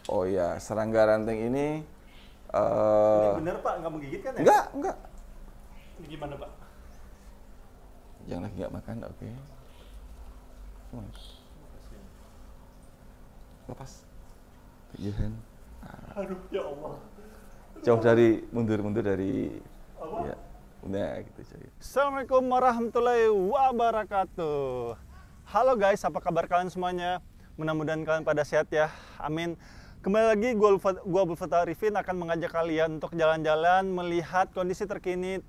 Oh ya, serangga ranting ini Ini bener Pak, nggak menggigit kan ya? enggak. Ini gimana Pak? Yang lagi nggak makan, oke. Lepas. Iya. Aduh, ya Allah. Jauh dari mundur dari Apa? ya. Nah, gitu coy. Assalamualaikum warahmatullahi wabarakatuh. Halo guys, apa kabar kalian semuanya? Mudah-mudahan kalian pada sehat ya. Amin. Kembali lagi gua Abdul Fattah Arifin akan mengajak kalian untuk jalan-jalan melihat kondisi terkini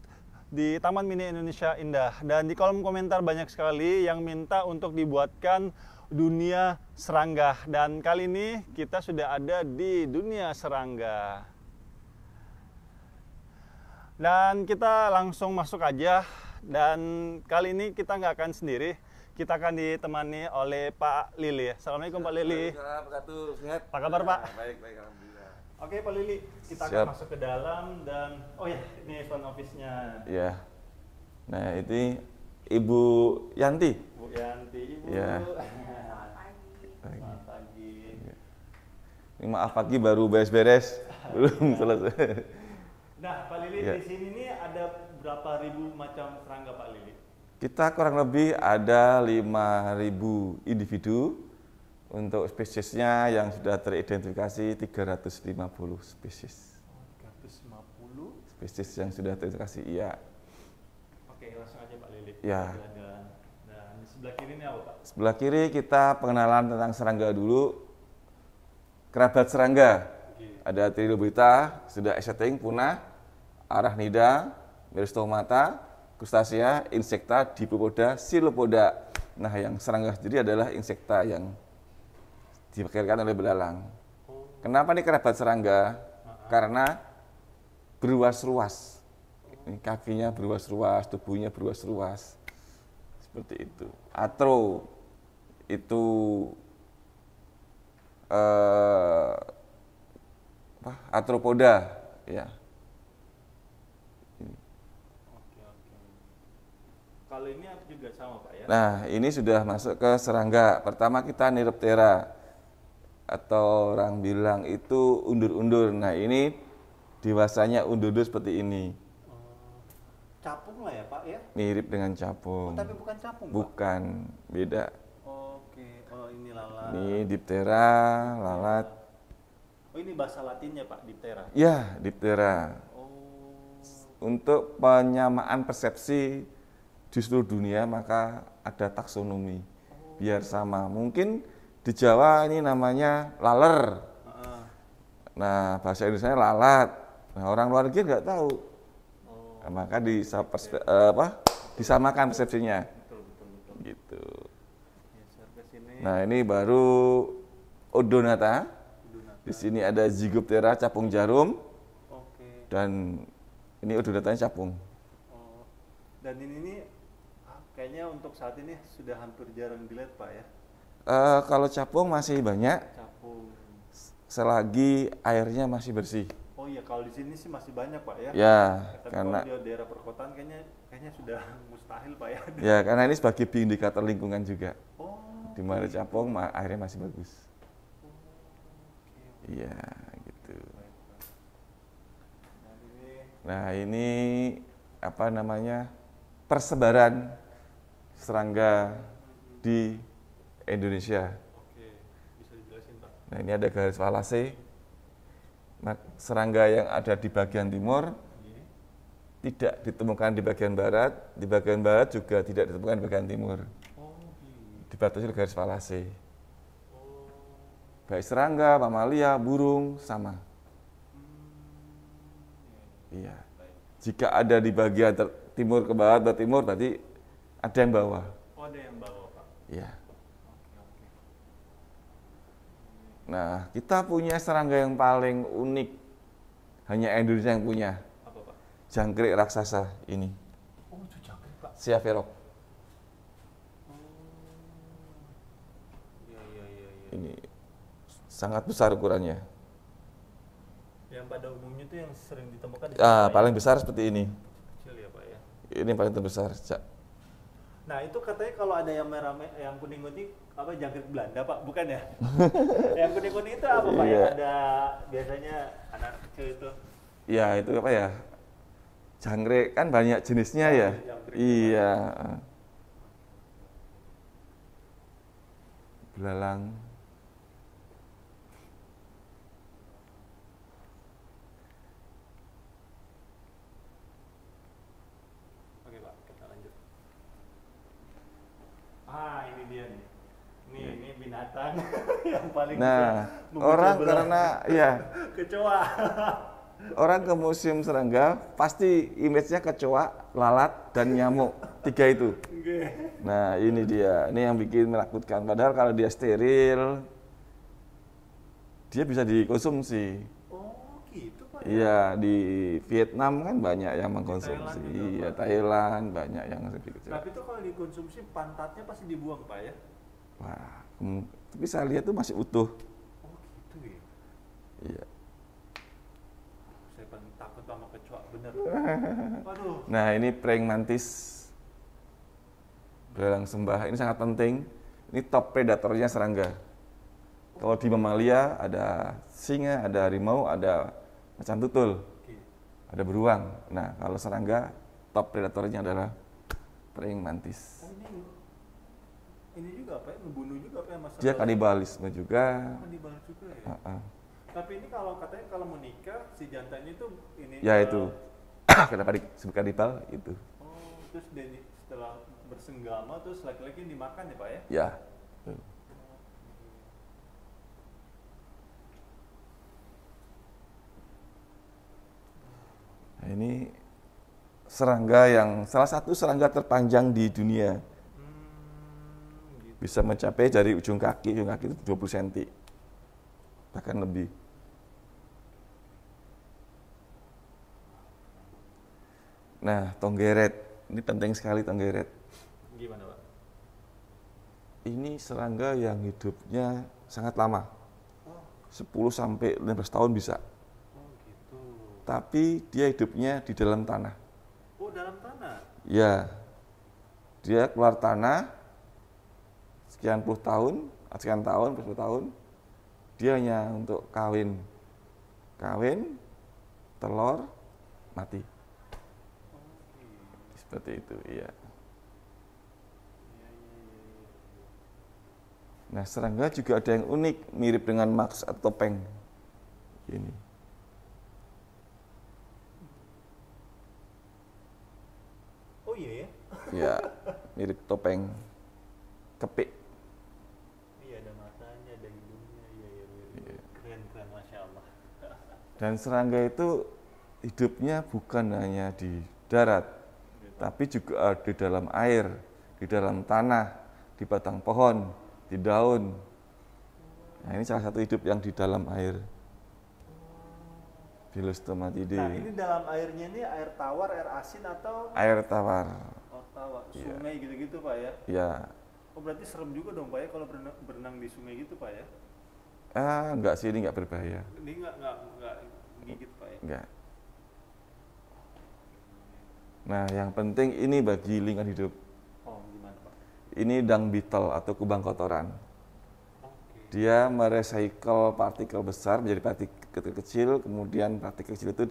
di Taman Mini Indonesia Indah. Dan di kolom komentar banyak sekali yang minta untuk dibuatkan dunia serangga. Dan kali ini kita sudah ada di dunia serangga. Dan kita langsung masuk aja. Dan kali ini kita nggak akan sendiri. Kita akan ditemani oleh Pak Lili. Assalamualaikum Pak Lili. Sehat. Apa kabar Pak? Baik, alhamdulillah. Oke Pak Lili, kita Siap. akan masuk ke dalam dan oh ya, ini front office-nya. Ya. Nah, ini Ibu Yanti. Bu Yanti, Ibu. Ya. Selamat pagi. Ini maaf pagi baru beres-beres, belum selesai. Nah, Pak Lili, Ya. di sini nih ada berapa ribu macam serangga Pak Lili? Kita kurang lebih ada 5.000 individu. Untuk spesiesnya yang sudah teridentifikasi 350 spesies. 350. Spesies yang sudah teridentifikasi, iya. Oke, langsung aja Pak Lili. Ya. Dan di sebelah kiri ini apa Pak? Sebelah kiri kita pengenalan tentang serangga dulu. Kerabat serangga. Ada Trilobita, sudah exciting, punah, Arachnida, Meristomata, Crustacea, Insecta, Diplopoda, Silopoda. Nah, yang serangga sendiri adalah insekta yang dipikirkan oleh belalang. Kenapa nih kerabat serangga? Karena beruas-ruas. Ini kakinya beruas-ruas, tubuhnya beruas-ruas. Seperti itu. Atro itu arthropoda, ya. Oke. Kalau ini juga sama Pak ya? Nah, ini sudah masuk ke serangga. Pertama kita Niriptera, atau orang bilang itu undur-undur. Nah, ini dewasanya undur-undur seperti ini. Capung lah ya Pak ya? Mirip dengan capung. Tapi bukan capung Pak? Bukan, beda. Oke, oh ini lalat. Ini Diptera, lalat. Oh ini bahasa latinnya Pak, Diptera? Ya, Diptera. Oh. Untuk penyamaan persepsi di seluruh dunia maka ada taksonomi biar sama. Mungkin di Jawa ini namanya laler. Nah, bahasa Indonesia lalat. Nah, orang luar negeri nggak tahu. Nah, maka disamakan persepsinya. Betul. Gitu. Geser ke sini. Nah, ini baru Odonata. Di sini ada Zygoptera capung jarum. Oke. Dan ini Odonatanya capung. Oh. Dan ini kayaknya untuk saat ini sudah hampir jarang dilihat Pak ya? Kalau capung masih banyak Capung. selagi airnya masih bersih. Oh iya, kalau di sini sih masih banyak Pak ya? Ya, Tapi karena kalau di daerah perkotaan kayaknya sudah mustahil Pak ya? ya karena ini sebagai indikator lingkungan juga. Oh. Di mana capung airnya masih bagus. Oke. Iya, gitu. Baik, Pak. Nah, ini apa namanya? Persebaran serangga di Indonesia. Oke, bisa dijelasin Pak? Nah, ini ada garis falase. Serangga yang ada di bagian timur tidak ditemukan di bagian barat juga tidak ditemukan di bagian timur. Oh, gitu. Dibatasi oleh garis falase. Oh. Baik serangga, mamalia, burung sama. Iya. Jika ada di bagian timur ke barat, timur berarti ada yang bawah. Oh, ada yang bawa Pak? Iya. Oke. Nah, kita punya serangga yang paling unik. Hanya Indonesia yang punya. Apa Pak? Jangkrik raksasa ini. Oh, itu jangkrik Pak? Siaverok. Iya. Ini sangat besar ukurannya. Yang pada umumnya itu yang sering ditemukan di Paling besar seperti ini. kecil ya Pak ya? Ini paling terbesar. Nah itu katanya kalau ada yang merah, yang kuning apa jangkrik Belanda Pak, bukan ya? Yang kuning-kuning itu apa Pak? Iya. Ada biasanya anak kecil itu. Ya itu apa ya? Jangkrik kan banyak jenisnya Oh, ya. jangkrik. Iya. Belalang. Oke Pak, kita lanjut. Ah, ini dia nih. Ini binatang yang paling Nah, bisa memecah orang belah. karena ya Kecoa. orang ke museum serangga pasti image-nya kecoa, lalat, dan nyamuk. Tiga itu. Oke. Nah, ini dia. Ini yang bikin menakutkan. Padahal kalau dia steril, dia bisa dikonsumsi. Oh, gitu Pak. Iya, di Vietnam kan banyak yang mengkonsumsi. Thailand juga, Iya, Pak. Thailand banyak yang lebih kecil. Tapi itu kalau dikonsumsi pantatnya pasti dibuang Pak ya? Wah, tapi saya lihat tuh masih utuh. Oh, gitu ya. Iya. Saya paling takut sama kecoa, bener. Waduh. Nah, ini praying mantis. Belalang sembah ini sangat penting. Ini top predatornya serangga. Kalau di mamalia ada singa, ada harimau, ada macan tutul, Oke. ada beruang. Nah, kalau serangga top predatornya adalah praying mantis. Oh, ini juga apa ya? Ngebunuh juga apa ya Mas? Dia kanibalisme juga. Kanibal juga ya. Uh-uh. Tapi ini kalau katanya kalau menikah si jantannya itu ini Ya itu. Kenapa disebut kanibal itu? Oh, terus dia setelah bersenggama terus laki-laki yang dimakan ya Pak ya? Ya. Betul. Nah, ini serangga yang salah satu serangga terpanjang di dunia. Gitu. Bisa mencapai dari ujung kaki itu 20 cm. Bahkan lebih. Nah, tonggeret. Ini penting sekali tonggeret. Gimana Pak? Ini serangga yang hidupnya sangat lama. Oh, 10 sampai 15 tahun bisa. oh gitu. Tapi dia hidupnya di dalam tanah. Oh, dalam tanah. Ya. Dia keluar tanah sekian puluh tahun, sekian tahun, 10 tahun. Dia hanya untuk kawin. Kawin, telur, mati. Oke. Seperti itu, iya. Iya, iya, iya. Nah, serangga juga ada yang unik, mirip dengan Max atau topeng. Ini. Oh iya ya? Ya, mirip topeng. Kepik. Iya, ada matanya, ada hidungnya. Iya, iya, iya. Iya. Keren, keren, Masya Allah. Dan serangga itu hidupnya bukan hanya di darat, tapi juga di dalam air, di dalam tanah, di batang pohon, di daun. Nah, ini salah satu hidup yang di dalam air. Philostomatidae. Nah, ini dalam airnya ini air tawar, air asin atau Air tawar. oh, tawar, Iya. sungai gitu-gitu Pak ya? Ya, Oh, berarti serem juga dong Pak ya kalau berenang di sungai gitu Pak ya? enggak sih, ini enggak berbahaya. Ini nggak gigit Pak ya? Enggak. Nah, yang penting ini bagi lingkungan hidup. Oh, gimana Pak? Ini dung beetle atau kubang kotoran. Oke. Dia merecycle partikel besar menjadi partikel kecil, kemudian partikel kecil itu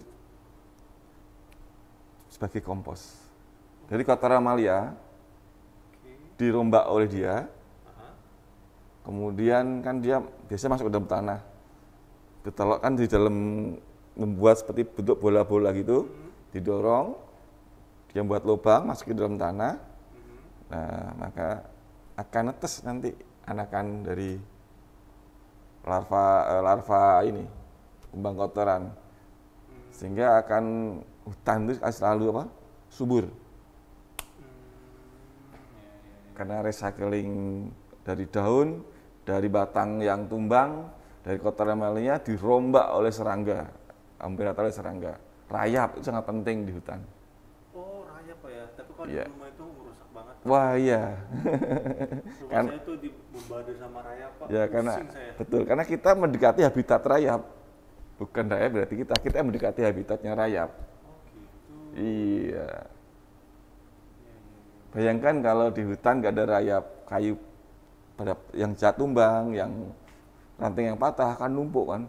sebagai kompos. Dari kotoran mamalia Oke. dirombak oleh dia, Aha. kemudian kan dia biasanya masuk ke dalam tanah. Ditelok kan di dalam membuat seperti bentuk bola-bola gitu, didorong, dia buat lubang masuk ke dalam tanah. Nah, maka akan netes nanti anakan dari larva ini, kumbang kotoran. Sehingga akan hutan itu selalu apa? Subur. Karena recycling dari daun, dari batang yang tumbang, dari kotoran mamalia dirombak oleh serangga, hampir rata oleh serangga. Rayap itu sangat penting di hutan. Oh, rayap Pak ya. Tapi kalau Iya. di rumah itu merusak banget. Wah iya, Rumah Kan- saya tuh dibombardir sama rayap Pak. ya karena Pusing saya. betul, karena kita mendekati habitat rayap, bukan rayap berarti kita mendekati habitatnya rayap. Oh, gitu. Iya, Iya, iya, iya. bayangkan kalau di hutan nggak ada rayap, kayu pada yang jatuh tumbang, yang ranting yang patah akan numpuk kan.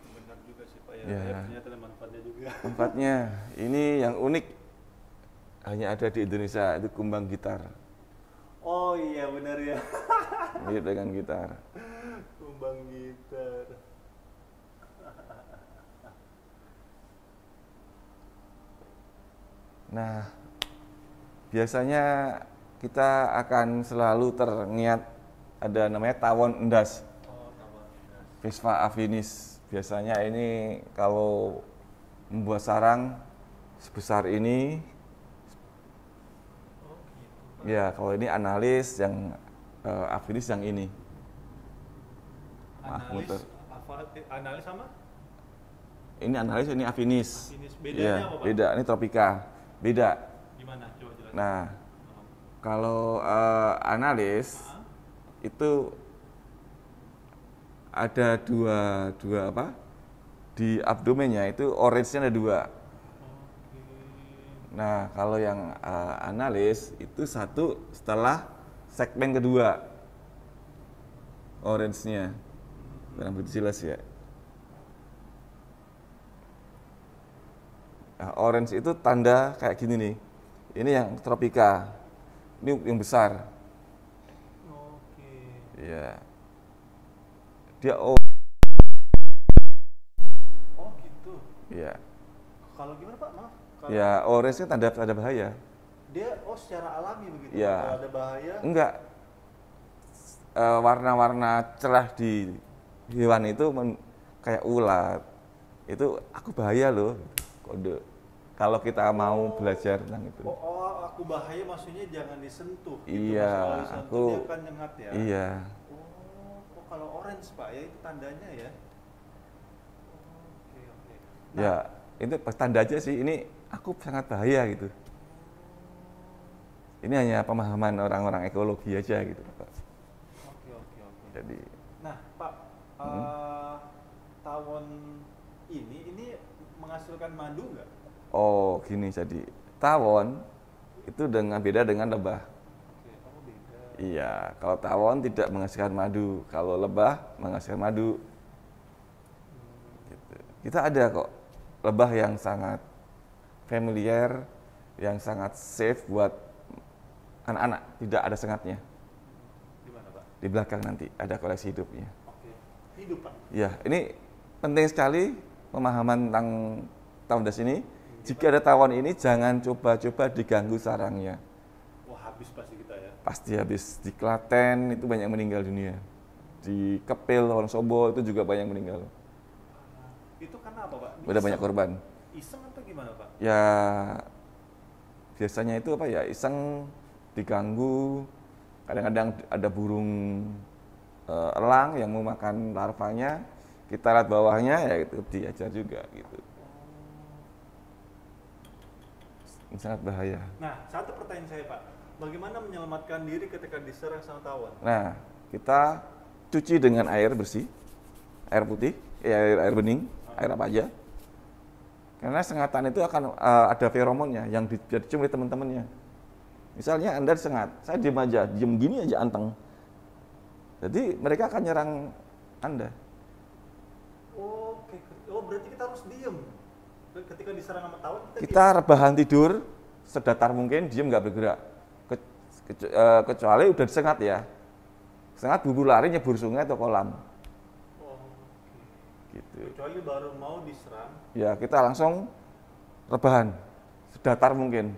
Benar juga sih Pak ya. Ya. Ternyata ada manfaatnya juga. Manfaatnya ini yang unik hanya ada di Indonesia, itu kumbang gitar. Oh iya benar ya. Mirip dengan gitar. Kumbang gitar. Nah, biasanya kita akan selalu teringat ada namanya tawon endas, Oh, tawon endas. Vespa afinis. Biasanya ini kalau membuat sarang sebesar ini, Oh gitu. ya kalau ini analis, yang afinis yang ini. Maaf, Analis muter. analis sama? Ini analis, ini afinis. Afinis. Bedanya Iya, apa, Pak? beda. Ini tropika, beda. Gimana? Coba jelasin. Nah, kalau analis itu ada dua apa? Di abdomennya itu orange-nya ada dua. Nah, kalau yang analis itu satu setelah segmen kedua, orange-nya. Kurang begitu jelas ya. Nah, orange itu tanda kayak gini nih. Ini yang tropika. Ini yang besar. Oke. Iya. Dia Oh gitu. Iya. Kalau gimana Pak? Maaf. Kalau Ya, orange itu tanda bahaya. dia secara alami begitu. Iya. Kalau ada bahaya. Enggak. Warna-warna cerah di hewan itu kayak ulat. Itu aku bahaya loh. Kode. Kalau kita mau belajar tentang itu. Aku bahaya maksudnya jangan disentuh. Iya, Kalau disentuh aku- dia akan nyengat ya. Iya. Kalau orange Pak ya itu tandanya ya. Oke. Ya, itu tanda aja sih. Ini aku sangat bahaya gitu. Ini hanya pemahaman orang-orang ekologi aja gitu, Pak. Oke. Jadi, Nah, Pak, tawon ini menghasilkan madu nggak? oh gini jadi tawon itu beda dengan lebah. Oke, beda. Iya, kalau tawon tidak menghasilkan madu, kalau lebah menghasilkan madu. Gitu. Kita ada kok lebah yang sangat familiar, yang sangat safe buat anak-anak, tidak ada sengatnya. Di mana Pak? Di belakang nanti ada koleksi hidupnya. Oke. Hidup Pak. Ya, ini penting sekali pemahaman tentang tawon das ini. Jika ada tawon ini, jangan coba-coba diganggu sarangnya. Wah habis pasti kita ya. Pasti habis. Di Klaten itu banyak meninggal dunia. Di Kepil, Wonosobo itu juga banyak meninggal. Itu karena apa Pak? Udah banyak korban. Iseng atau gimana Pak? Ya, biasanya itu apa ya, iseng, diganggu. Kadang-kadang ada burung elang yang mau makan larvanya. Kita lihat bawahnya, ya itu diajar juga gitu. Ini sangat bahaya. Nah, satu pertanyaan saya Pak, bagaimana menyelamatkan diri ketika diserang sama tawon? Nah, kita cuci dengan air bersih, air putih, air bening, air apa aja. Karena sengatan itu akan ada feromonnya yang biar dicium oleh teman-temannya. Misalnya Anda disengat, saya diem aja, diem gini aja anteng. Jadi mereka akan nyerang Anda. Oke. Oh berarti kita harus diem. Ketika diserang sama tawon Kita rebahan tidur sedatar mungkin, diem nggak bergerak. Kecuali udah disengat ya. Sengat buru lari nyebur sungai atau kolam. Oke. Gitu. Kecuali baru mau diserang. Ya kita langsung rebahan sedatar mungkin.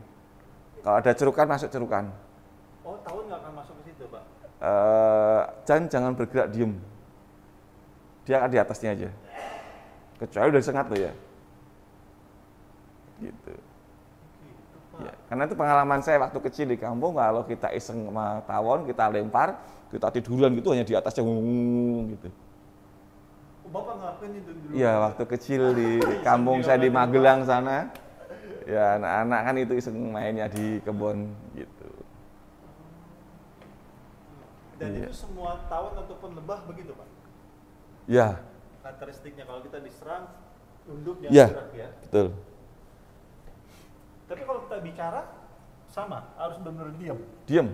Kalau ada cerukan masuk cerukan. Oh tawon nggak akan masuk ke situ Pak? Jangan bergerak diem. Dia akan di atasnya aja. Kecuali udah disengat loh ya. Gitu. Ya, karena itu pengalaman saya waktu kecil di kampung, kalau kita iseng sama tawon, kita lempar, kita tiduran gitu hanya di atasnya gitu. Oh, Bapak ngelakuin itu dulu? Iya, waktu kecil di kampung saya di Magelang sana. Ya, anak-anak kan itu iseng mainnya di kebun gitu. Dan Iya. itu semua tawon ataupun lebah begitu Pak? Ya, Karakteristiknya kalau kita diserang, tunduk jangan ya, gerak ya? betul. Tapi kalau kita bicara, sama, harus benar-benar diam. Diem.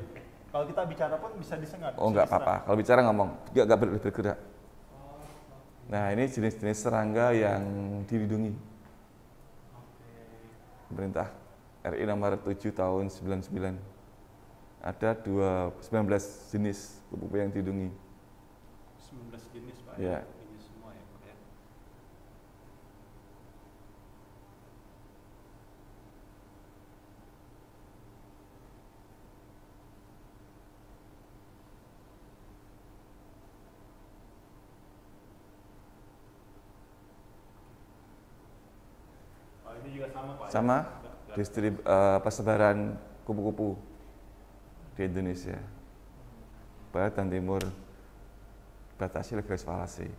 Kalau kita bicara pun bisa disengat. Oh, nggak apa-apa. Kalau bicara ngomong, nggak bergerak. Nah, ini jenis-jenis serangga yang dilindungi. Pemerintah RI nomor 7 tahun 99. Ada 19 jenis kupu-kupu yang dilindungi. 19 jenis, Pak. Ya. Ini semua ya, Pak ya. Oh, ini juga sama, Pak. Sama Ya? persebaran kupu-kupu di Indonesia. Barat dan Timur batasi oleh garis falasi.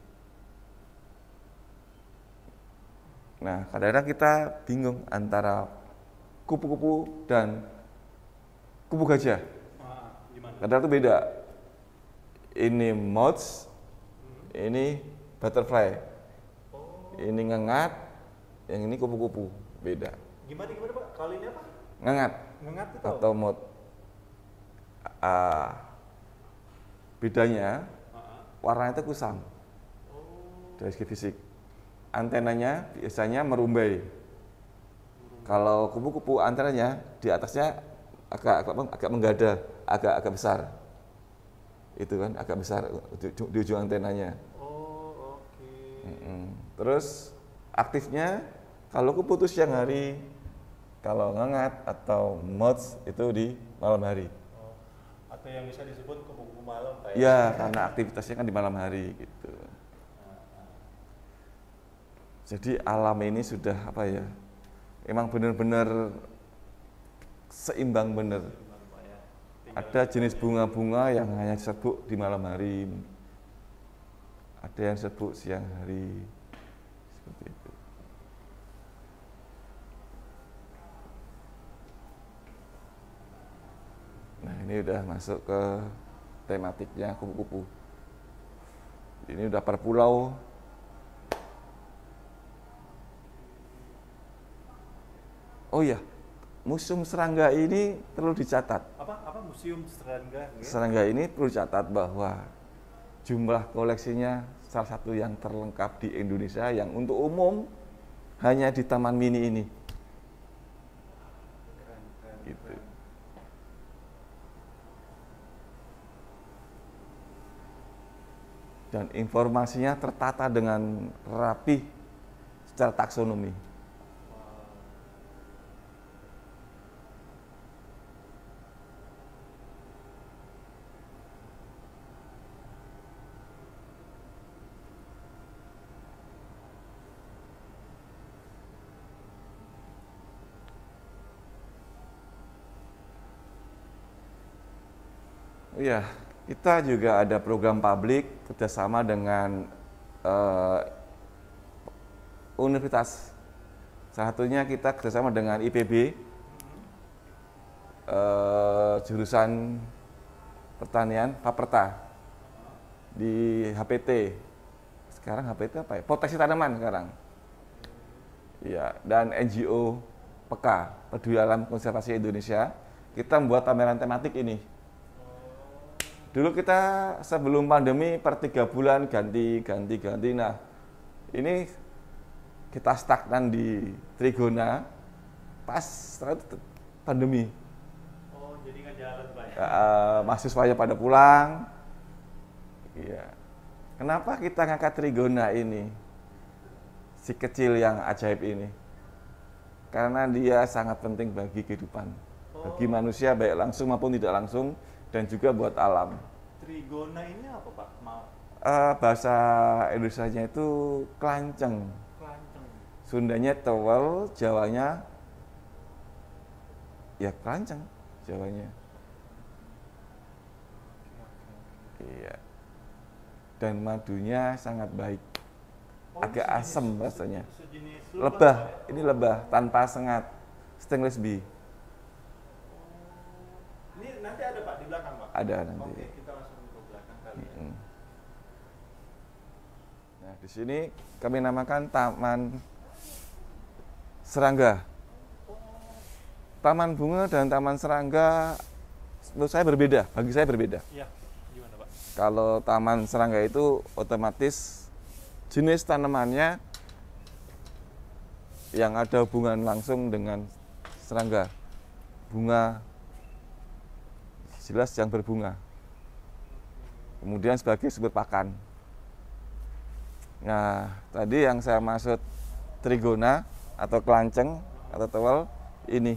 Nah, kadang-kadang kita bingung antara kupu-kupu dan kupu gajah. Gimana? Kadang itu beda. Ini moths, ini butterfly. Ini ngengat, yang ini kupu-kupu. Beda. Gimana Pak? Kali ini apa? Ngengat Ngengat itu. atau moth. Bedanya warnanya itu kusam dari segi fisik. Antenanya biasanya merumbai. Kalau kupu-kupu antenanya di atasnya agak menggada, agak besar. Itu kan agak besar di ujung antenanya. Oh, oke. Terus aktifnya kalau kupu itu siang hari, kalau ngengat atau moths itu di malam hari. Atau yang bisa disebut kupu-kupu malam, Pak Ya, karena aktivitasnya kan di malam hari gitu. Jadi alam ini sudah apa ya? Emang benar-benar seimbang benar. Ada jenis bunga-bunga yang hanya serbuk di malam hari. Ada yang serbuk siang hari. Seperti itu. Nah, ini udah masuk ke tematiknya kupu-kupu. Ini udah per pulau. Oh iya, museum serangga ini perlu dicatat. Apa museum serangga? Serangga ini perlu dicatat bahwa jumlah koleksinya salah satu yang terlengkap di Indonesia yang untuk umum hanya di Taman Mini ini. Gitu. Dan informasinya tertata dengan rapi secara taksonomi. Iya, kita juga ada program publik kerjasama dengan universitas. Salah satunya kita kerjasama dengan IPB, jurusan pertanian Paperta di HPT. Sekarang HPT apa ya? Proteksi tanaman sekarang. Iya, dan NGO PK, Peduli Alam Konservasi Indonesia. Kita membuat pameran tematik ini. Dulu kita sebelum pandemi per 3 bulan ganti. Nah, ini kita stagnan di Trigona pas setelah itu pandemi. Oh, jadi nggak jalan, Pak ya? Mahasiswanya pada pulang. Iya. Kenapa kita ngangkat Trigona ini? Si kecil yang ajaib ini. Karena dia sangat penting bagi kehidupan. Bagi manusia baik langsung maupun tidak langsung. Dan juga buat alam. Trigona ini apa, Pak? Bahasa Indonesianya itu kelanceng. Sundanya tewel, Jawanya ya kelanceng, Jawanya. Iya. Dan madunya sangat baik. Agak asam rasanya. Lebah, ini lebah tanpa sengat. Stainless bee. Ini nanti ada, Pak, di belakang, Pak? Ada nanti. Oke, kita langsung ke belakang kali ya. Nah, di sini kami namakan Taman Serangga. Taman bunga dan taman serangga menurut saya berbeda, bagi saya berbeda. Iya, gimana Pak? Kalau taman serangga itu otomatis jenis tanamannya yang ada hubungan langsung dengan serangga. Bunga, jelas yang berbunga. Kemudian sebagai sumber pakan. Nah, tadi yang saya maksud trigona atau kelanceng atau tewel ini.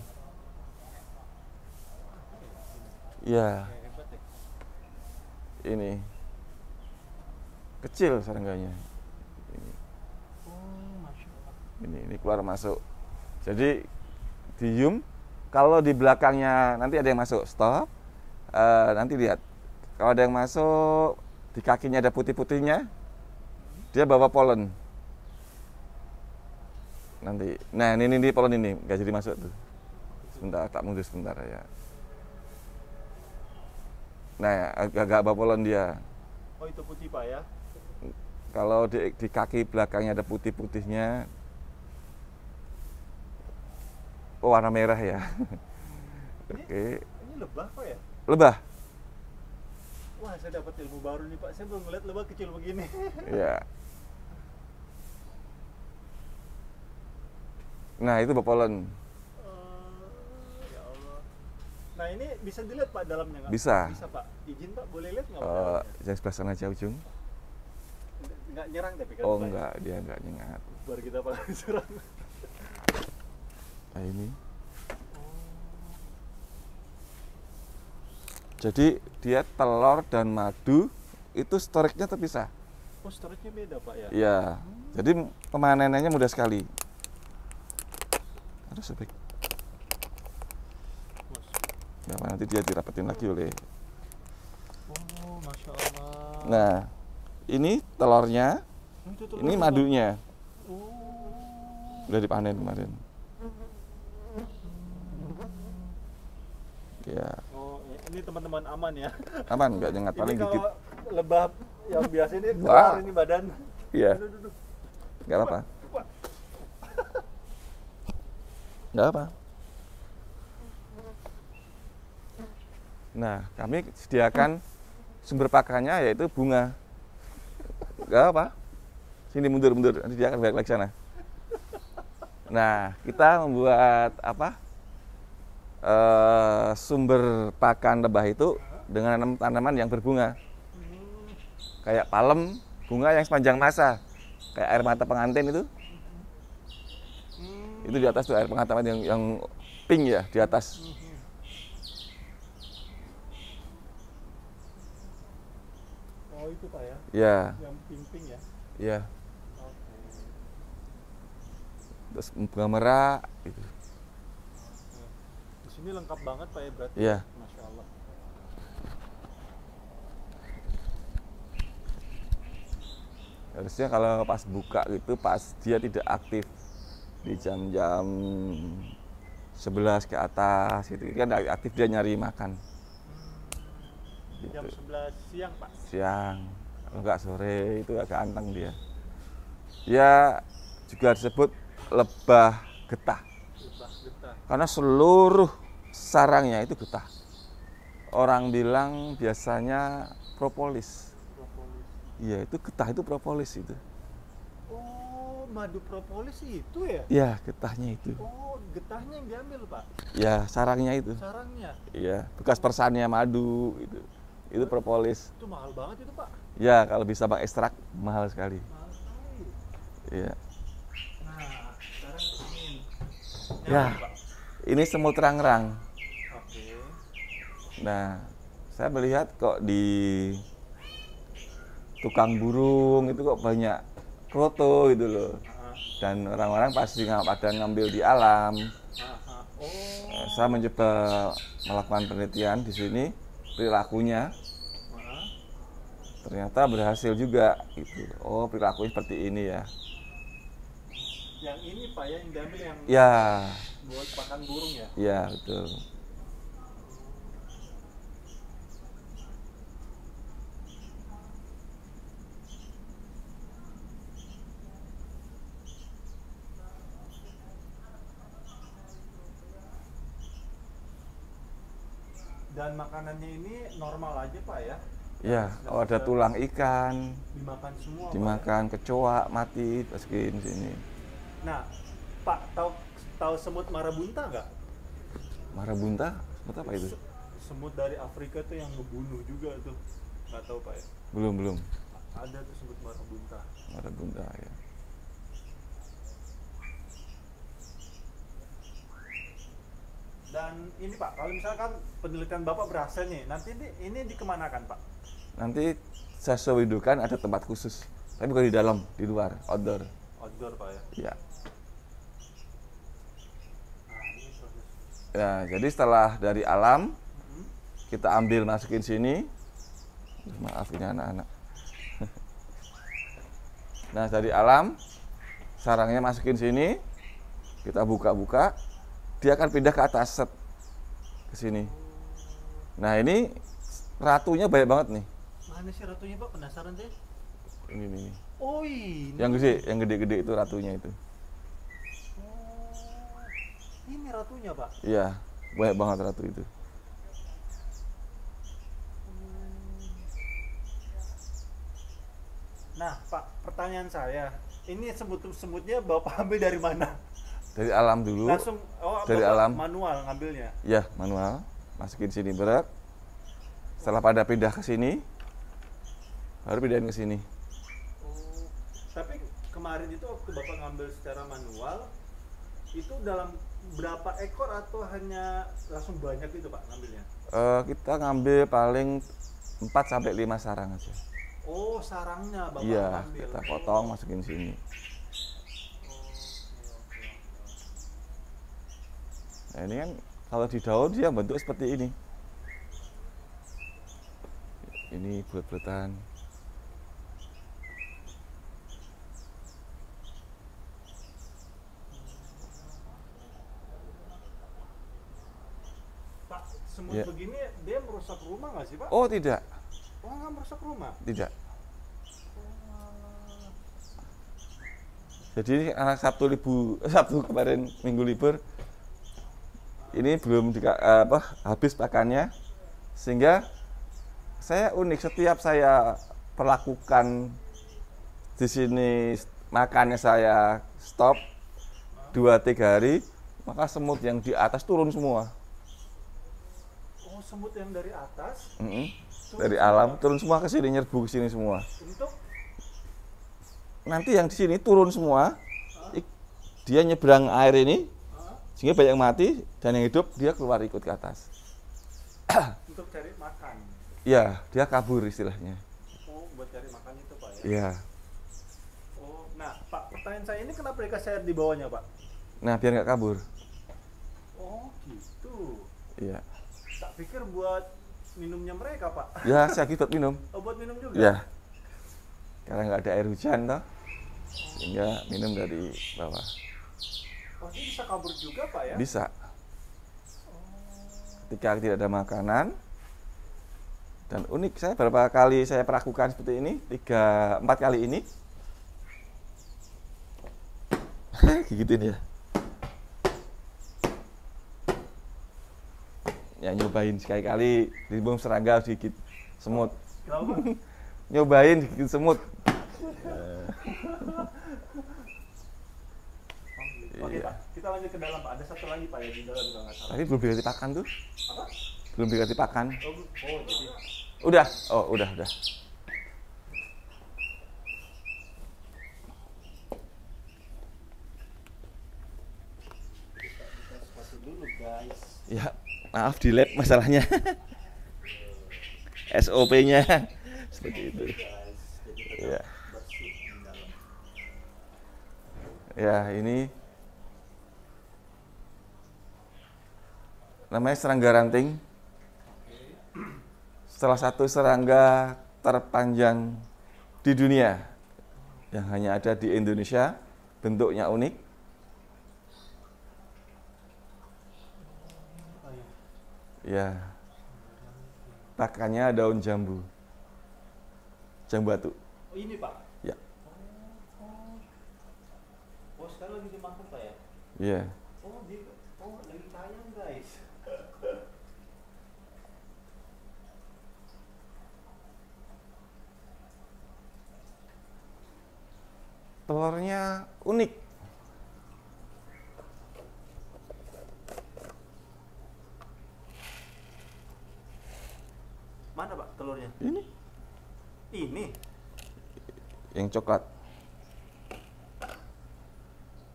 Ya, ini kecil serangganya. Ini keluar masuk. Jadi diem. Kalau di belakangnya nanti ada yang masuk, stop. Nanti lihat. Kalau ada yang masuk, di kakinya ada putih-putihnya, dia bawa polen. Nanti, nah ini polen ini nggak jadi masuk tuh. Sebentar, tak mundur sebentar ya. Nah, agak bawa polen dia. Oh itu putih Pak ya? Kalau di kaki belakangnya ada putih-putihnya, oh warna merah ya. Oke. Ini lebah Pak ya? Lebah. Wah, saya dapat ilmu baru nih Pak. Saya belum ngeliat lebah kecil begini. Ya. Nah, itu polen. Ya Allah. Nah, ini bisa dilihat Pak dalamnya nggak? Bisa. Bisa Pak. Izin Pak, boleh lihat nggak Pak dalamnya? Yang sebelah sana jauh, Jung. Nggak nyerang tapi kan? Oh, Pak, ya? enggak, dia enggak nyengat. Baru kita Pak serang. Nah, ini. Jadi dia telur dan madu itu storage-nya terpisah. Oh, storage-nya beda Pak ya? Iya. Jadi pemanenannya mudah sekali. Aduh, sobek. Nggak apa, nanti dia dirapetin lagi oleh. Oh, Masya Allah. Nah, ini telurnya, ini madunya. Oh. Udah dipanen kemarin. Ya. Oh, ini teman-teman aman ya? Aman, nggak nyengat, paling ini gigit. kalau lebah yang biasa ini Wah. keluar ini badan. Iya. Aduh. Nggak apa-apa. Wah. Nggak apa. Nah, kami sediakan sumber pakannya yaitu bunga. Nggak apa. Sini mundur, nanti dia akan balik lagi sana. Nah, kita membuat apa? Sumber pakan lebah itu dengan tanaman yang berbunga. Kayak palem, bunga yang sepanjang masa. Kayak air mata pengantin itu. Itu di atas tuh air pengantin yang pink ya, di atas. Oh, itu Pak ya? Ya, Yang pink-pink ya? ya. Oke. Terus bunga merah gitu. Di sini lengkap banget Pak ya berarti? Iya. Masya Allah. Harusnya kalau pas buka gitu, pas dia tidak aktif di jam-jam 11 ke atas gitu kan aktif, dia nyari makan. Jam Gitu. 11 siang Pak? Siang, kalau nggak sore itu agak anteng dia. Ya juga disebut lebah getah Lebah getah. karena seluruh sarangnya itu getah. Orang bilang biasanya propolis. Propolis. Iya, itu getah itu propolis itu. Oh, madu propolis itu ya? Ya, getahnya itu. Oh, getahnya yang diambil Pak? Ya, sarangnya itu. Sarangnya? Iya, bekas persannya madu itu. Itu propolis. Itu mahal banget itu Pak? Ya, kalau bisa bang ekstrak mahal sekali. Mahal sekali. Iya. Nah, sekarang ini. Ya, Pak? ini semut rangrang. Oke. Nah, saya melihat kok di tukang burung itu kok banyak kroto gitu loh. Dan orang-orang pasti pada ngambil di alam. Oh. Saya mencoba melakukan penelitian di sini perilakunya. Ternyata berhasil juga gitu. Oh, perilakunya seperti ini ya. Yang ini Pak ya, yang diambil yang Ya, buat pakan burung ya? ya betul. Dan makanannya ini normal aja Pak ya? Ya, kalau ada tulang ikan, Dimakan semua Pak, dimakan kecoa mati, masukin sini. ya? Nah, Pak tahu semut marabunta nggak? Marabunta, semut apa itu? Semut dari Afrika tuh yang ngebunuh juga tuh. Nggak tahu Pak ya? Belum. Ada tuh semut marabunta. Marabunta ya. Dan ini Pak, kalau misalkan penelitian Bapak berhasil nih, nanti ini dikemanakan Pak? Nanti saya sewidukan ada tempat khusus, tapi bukan di dalam, di luar, outdoor. Outdoor Pak ya? Ya. Nah, ini proses. Ya, jadi setelah dari alam kita ambil masukin sini. Maaf ini anak-anak. Nah, dari alam sarangnya masukin sini, kita buka-buka, dia akan pindah ke atas set ke sini. Nah, ini ratunya banyak banget nih. Mana sih ratunya Pak? Penasaran deh. Ini nih. Oh ini. Yang gede-gede itu ratunya itu. Oh, ini ratunya Pak? Iya, banyak banget ratu itu. Nah Pak, pertanyaan saya, ini semutnya Bapak ambil dari mana? Dari alam dulu. Langsung, dari Bapak alam. manual ngambilnya? Ya, manual. Masukin sini berat. Setelah pada pindah ke sini, baru pindahin ke sini. Oh, tapi kemarin itu waktu Bapak ngambil secara manual, itu dalam berapa ekor atau hanya langsung banyak itu Pak ngambilnya? Kita ngambil paling 4 sampai 5 sarang aja. Oh, sarangnya Bapak Iya, ambil. kita potong masukin sini. Nah, ini kan kalau di daun dia bentuk seperti ini. Ini bulat-bulatan. Pak, semut Ya. begini dia merusak rumah nggak sih Pak? Oh, tidak. Oh, nggak merusak rumah? Tidak. Jadi anak Sabtu kemarin minggu libur ini belum habis pakannya, sehingga saya unik setiap saya perlakukan di sini makannya saya stop 2-3 hari, maka semut yang di atas turun semua. Oh, semut yang dari atas? Dari alam turun semua ke sini, nyerbu ke sini semua. Untuk? Nanti yang di sini turun semua, dia nyebrang air ini, sehingga banyak yang mati, dan yang hidup dia keluar ikut ke atas. Untuk cari makan? Ya, dia kabur istilahnya. Oh, buat cari makan itu Pak ya? Iya. Oh, nah Pak, pertanyaan saya ini kenapa dikasih air di bawahnya Pak? Nah, biar nggak kabur. Oh, gitu. Iya. Tak pikir buat minumnya mereka Pak? Ya, saya buat minum. Oh, buat minum juga? Ya. Karena nggak ada air hujan toh, sehingga minum dari bawah. Oh, ini bisa kabur juga Pak ya? Bisa. Ketika tidak ada makanan, dan unik, saya berapa kali saya perlakukan seperti ini, 3-4 kali ini, gituin ya. Ya nyobain sekali-kali, ditimbun serangga sedikit semut. Kenapa? Nyobain sedikit semut. Oke Iya. Pak, kita lanjut ke dalam Pak. Ada satu lagi Pak ya di dalam kalau nggak salah. Tadi belum dikasih pakan tuh, Apa? belum dikasih pakan. Oh, jadi Udah, udah. sepatu dulu guys. Ya, maaf di lab masalahnya. SOP-nya seperti itu. Guys, jadi tetap Ya. bersih di dalam. Ya, ini namanya serangga ranting. Salah satu serangga terpanjang di dunia yang hanya ada di Indonesia, bentuknya unik. Ya, pakannya daun jambu, jambu batu. Oh, ini Pak. Ya, Oh, sekarang lagi dimakan Pak ya? ya. Oh, lagi tayang guys. telurnya unik. Mana Pak telurnya? Ini Ini. yang coklat.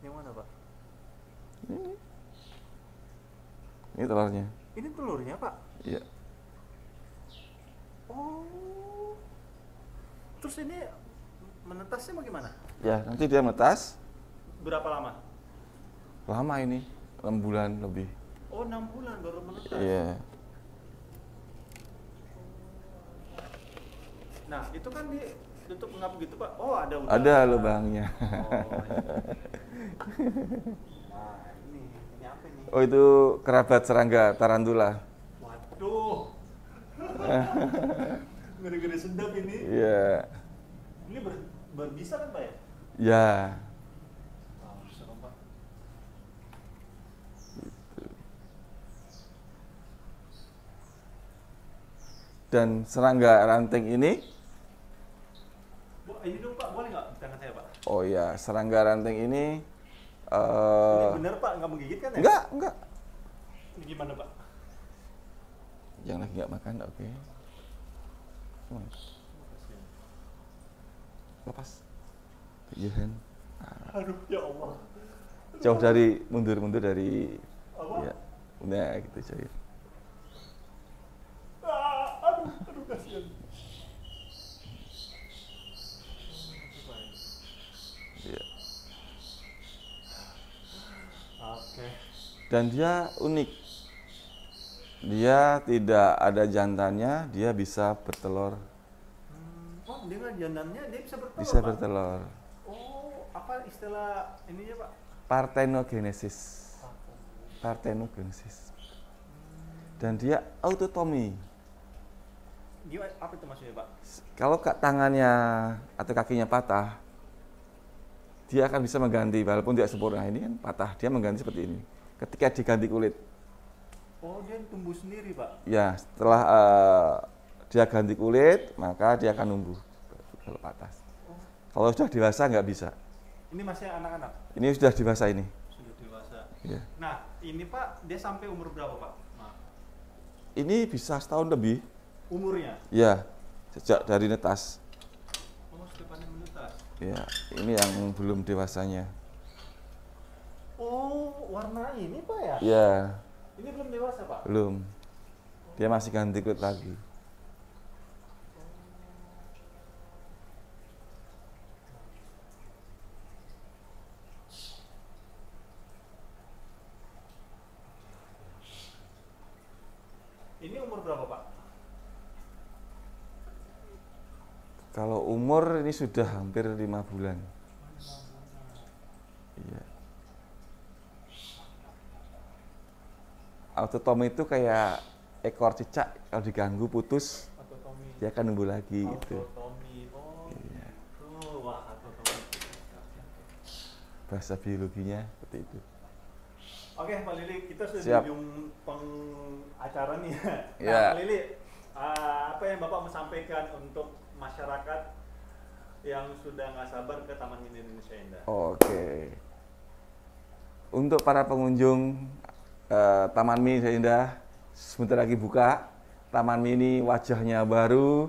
Yang mana Pak? Ini telurnya. Ini telurnya Pak? Iya. Oh. Terus ini menetasnya bagaimana? Ya, nanti dia menetas. Berapa lama? Lama ini, 6 bulan lebih. Oh 6 bulan baru menetas. Iya. Nah itu kan ditutup ngap gitu Pak. Oh ada udara. Ada lubangnya. Oh, nah ini apa ini? Oh, itu kerabat serangga tarantula. Waduh. Gede-gede sedap ini. Iya. Ini berbisa kan Pak ya? Ya. Wow, serem Pak. Dan serangga ranting ini, Ini dong Pak, boleh nggak di tangan saya Pak? oh ya, serangga ranting ini, Ini bener Pak, nggak menggigit kan ya? enggak. Ini gimana Pak? Yang lagi nggak makan, oke. Lepas. Iya kan. Aduh, ya Allah. Jauh dari, mundur dari, Apa? ya, udah gitu coy. Aduh kasihan. Iya. Oke. Dan dia unik. Dia tidak ada jantannya, dia bisa bertelur. Oh, dengan jantannya dia bisa bertelur, Bisa Pak? bertelur. Oh, apa istilah ininya Pak? Parthenogenesis. Parthenogenesis. Dan dia autotomi. Gimana, apa itu maksudnya Pak? Kalau tangannya atau kakinya patah, dia akan bisa mengganti walaupun tidak sempurna. Ini kan patah, dia mengganti seperti ini. Ketika diganti kulit, Oh, dia tumbuh sendiri Pak? ya setelah dia ganti kulit, maka dia akan numbuh kalau patah. Kalau sudah dewasa nggak bisa. Ini masih anak-anak? Ini sudah dewasa ini. Sudah dewasa. Ya. Nah, ini Pak, dia sampai umur berapa Pak? Nah, Ini bisa setahun lebih. umurnya? Ya, sejak dari netas. Oh, setiap menetas. Ya, ini yang belum dewasanya. Oh, warna ini Pak ya? Ya, Ini belum dewasa Pak? belum. Dia masih ganti kulit lagi. Ini umur berapa Pak? Kalau umur ini sudah hampir 5 bulan. Iya. Autotomi itu kayak ekor cicak, kalau diganggu putus, Autotomi. dia akan numbuh lagi gitu. Autotomi. Oh, Iya. gitu. Wah, autotomi. Bahasa biologinya seperti itu. Oke, Pak Lili, kita sudah Siap. di ujung pengacara nih. Nah, Ya. Pak Lili, apa yang Bapak mau sampaikan untuk masyarakat yang sudah nggak sabar ke Taman Mini Indonesia Indah? Oke. Untuk para pengunjung Taman Mini Indonesia Indah, sebentar lagi buka. Taman Mini wajahnya baru,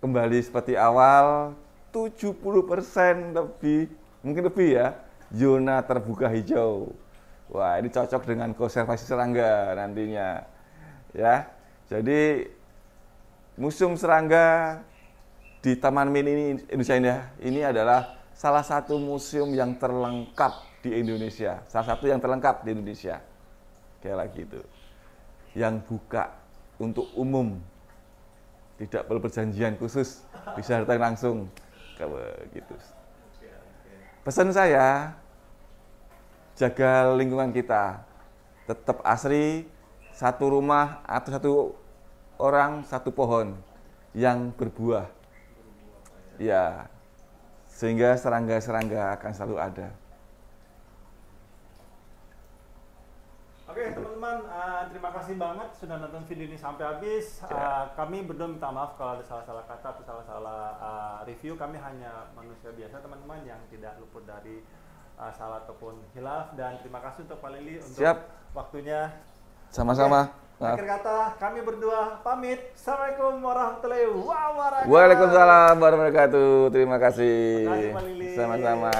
kembali seperti awal, 70% lebih, mungkin lebih ya, zona terbuka hijau. Wah, ini cocok dengan konservasi serangga nantinya. Ya. Jadi Museum Serangga di Taman Mini Indonesia Indah ini adalah salah satu museum yang terlengkap di Indonesia. Salah satu yang terlengkap di Indonesia. Kayak lagi itu. Yang buka untuk umum. Tidak perlu perjanjian khusus, bisa datang langsung. Gitu. Pesan saya, jaga lingkungan kita, tetap asri, satu rumah atau satu orang, satu pohon yang berbuah. Ya, sehingga serangga-serangga akan selalu ada. Oke, teman-teman, terima kasih kasih banget sudah nonton video ini sampai habis. Kami berdua minta maaf kalau ada salah-salah kata atau salah-salah review. Kami hanya manusia biasa teman-teman yang tidak luput dari salah ataupun hilaf. Dan terima kasih untuk Pak Lili untuk waktunya. Sama-sama. Akhir kata kami berdua pamit. Assalamualaikum warahmatullahi wabarakatuh. Waalaikumsalam warahmatullahi wabarakatuh. Terima kasih. Terima kasih Pak Lili. Sama-sama.